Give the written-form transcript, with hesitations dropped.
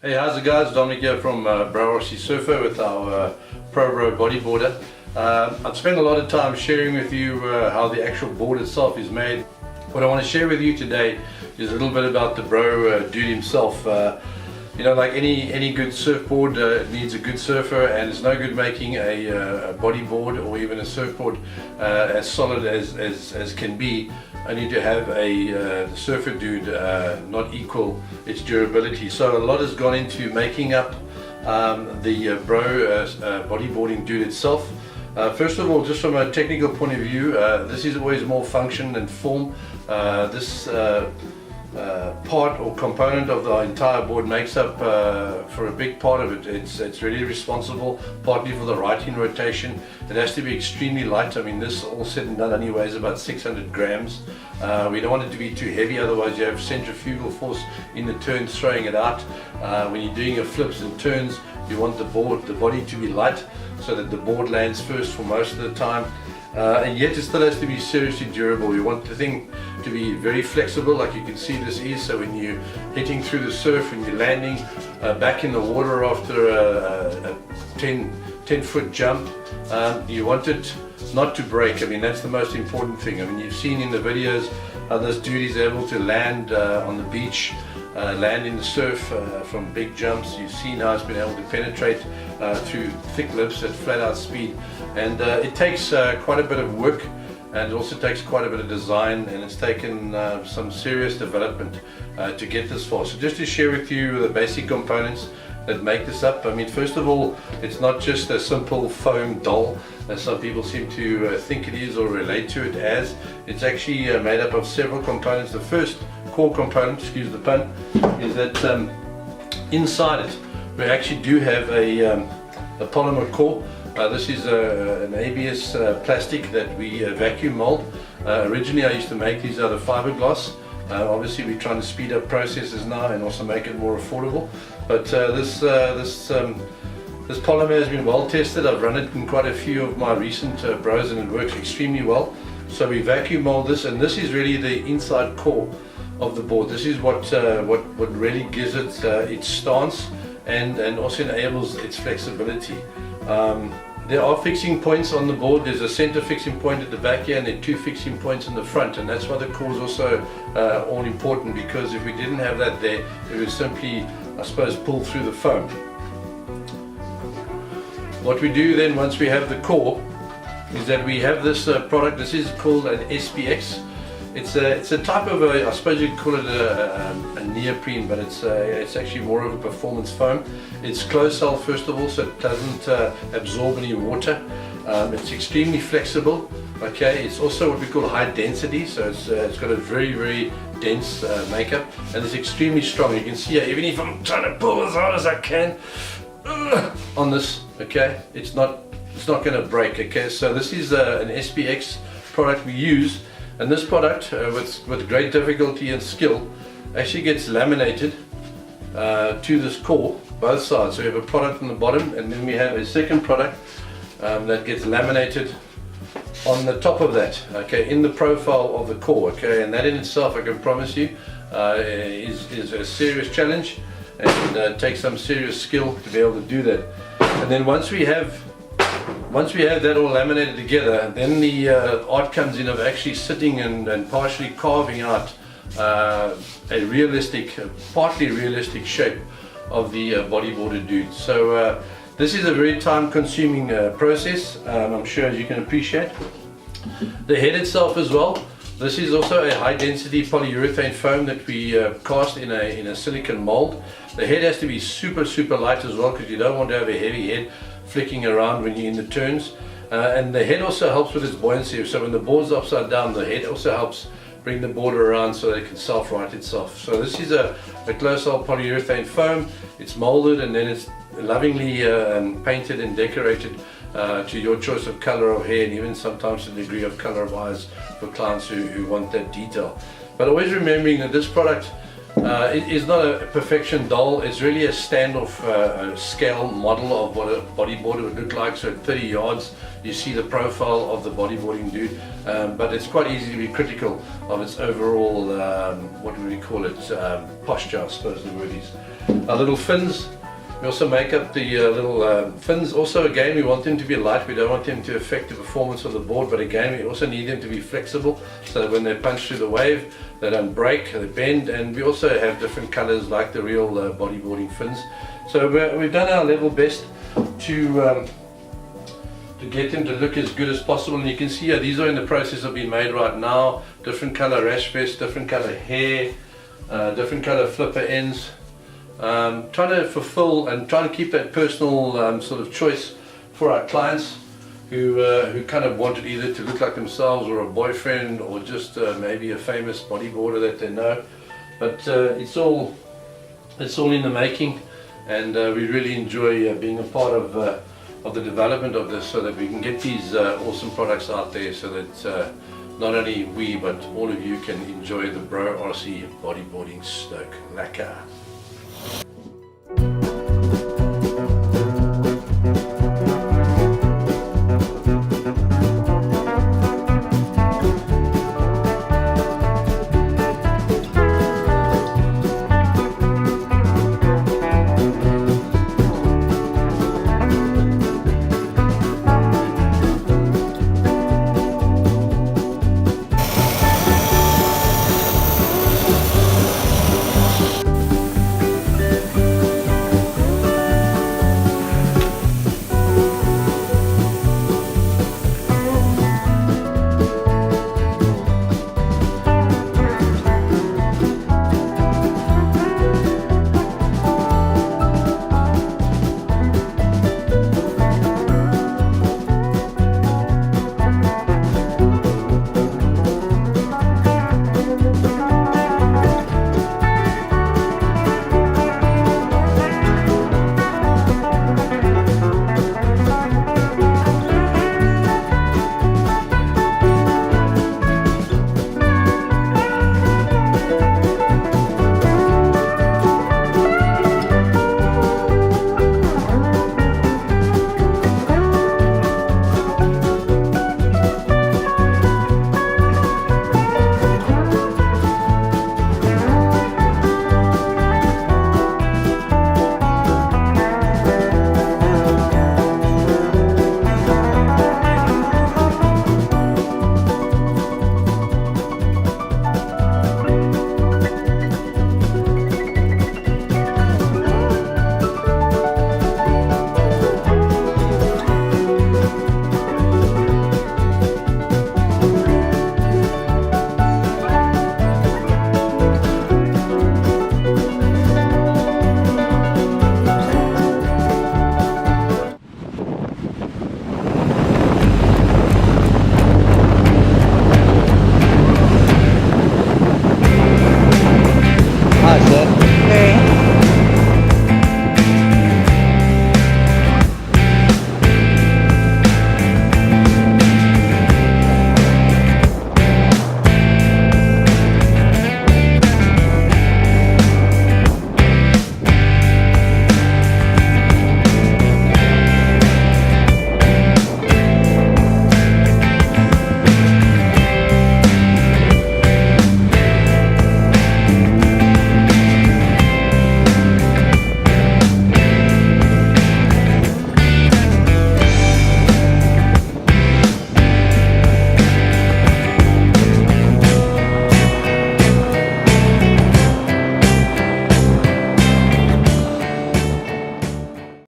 Hey, how's it guys? Dominic here from BroRC Surfer with our Pro bodyboarder. I've spent a lot of time sharing with you how the actual board itself is made. What I want to share with you today is a little bit about the BroDude himself. You know, like any good surfboard, it needs a good surfer, and it's no good making a bodyboard or even a surfboard as solid as can be. I need to have a surfer dude not equal its durability. So a lot has gone into making up the bodyboarding dude itself. First of all, just from a technical point of view, this is always more function than form. This part or component of the entire board makes up for a big part of it. It's really responsible partly for the righting rotation. It has to be extremely light. I mean, this all said and done only weighs about 600 grams. We don't want it to be too heavy, otherwise you have centrifugal force in the turns throwing it out. When you're doing your flips and turns, you want the body to be light so that the board lands first for most of the time. And yet it still has to be seriously durable. We want the thing to be very flexible, like you can see this is. So when you're hitting through the surf, when you're landing back in the water after a 10-foot jump, you want it not to break. I mean, that's the most important thing. I mean, you've seen in the videos how this dude is able to land on the beach, land in the surf from big jumps. You've seen how it's been able to penetrate through thick lips at flat out speed, and it takes quite a bit of work, and it also takes quite a bit of design, and it's taken some serious development to get this far. So just to share with you the basic components that make this up. I mean, first of all, it's not just a simple foam doll as some people seem to think it is or relate to it as. It's actually made up of several components. The first core component, excuse the pun, is that inside it we actually do have a polymer core. This is an ABS plastic that we vacuum mold. Originally I used to make these out of fiberglass. Obviously we're trying to speed up processes now and also make it more affordable. But this polymer has been well tested. I've run it in quite a few of my recent bros and it works extremely well. So we vacuum mold this, and this is really the inside core of the board. This is what really gives it its stance and also enables its flexibility. There are fixing points on the board. There's a center fixing point at the back here, and there are two fixing points in the front, and that's why the core is also all important, because if we didn't have that there, it would simply, I suppose, pull through the foam. What we do then once we have the core is that we have this product. This is called an SPX. It's a type of I suppose you'd call it a neoprene, but it's actually more of a performance foam. It's closed cell first of all, so it doesn't absorb any water. It's extremely flexible. Okay, it's also what we call high density, so it's got a very dense makeup, and it's extremely strong. You can see here, even if I'm trying to pull as hard as I can on this, okay, it's not going to break. Okay, so this is an SPX product we use. And this product, with great difficulty and skill, actually gets laminated to this core, both sides. So we have a product on the bottom, and then we have a second product that gets laminated on the top of that, okay, in the profile of the core, okay. And that in itself, I can promise you, is a serious challenge, and takes some serious skill to be able to do that. And then once we have that all laminated together, then the art comes in of actually sitting and partially carving out a realistic, partly realistic shape of the bodyboarded dude. So this is a very time-consuming process, I'm sure, as you can appreciate. The head itself as well. This is also a high-density polyurethane foam that we cast in a silicone mold. The head has to be super light as well, because you don't want to have a heavy head flicking around when you're in the turns, and the head also helps with its buoyancy. So when the board's upside down, the head also helps bring the board around so that it can self-right itself. So this is a closed-cell polyurethane foam. It's molded and then it's lovingly painted and decorated to your choice of color of hair, and even sometimes the degree of color of eyes for clients who want that detail. But always remembering that this product It is not a perfection doll. It's really a standoff scale model of what a bodyboarder would look like. So at 30 yards you see the profile of the bodyboarding dude, but it's quite easy to be critical of its overall, what would we call it, posture, I suppose the word is. Our little fins, we also make up the little fins. Also, again, we want them to be light. We don't want them to affect the performance of the board, but again, we also need them to be flexible so that when they punch through the wave, they don't break, they bend. And we also have different colors like the real bodyboarding fins. So we've done our level best to get them to look as good as possible. And you can see these are in the process of being made right now. Different color rash vest, different color hair, different color flipper ends. Trying to fulfill and trying to keep that personal sort of choice for our clients who kind of wanted either to look like themselves or a boyfriend or just maybe a famous bodyboarder that they know. But it's all in the making, and we really enjoy being a part of the development of this, so that we can get these awesome products out there, so that not only we but all of you can enjoy the Bro RC bodyboarding Stoke. Lekker.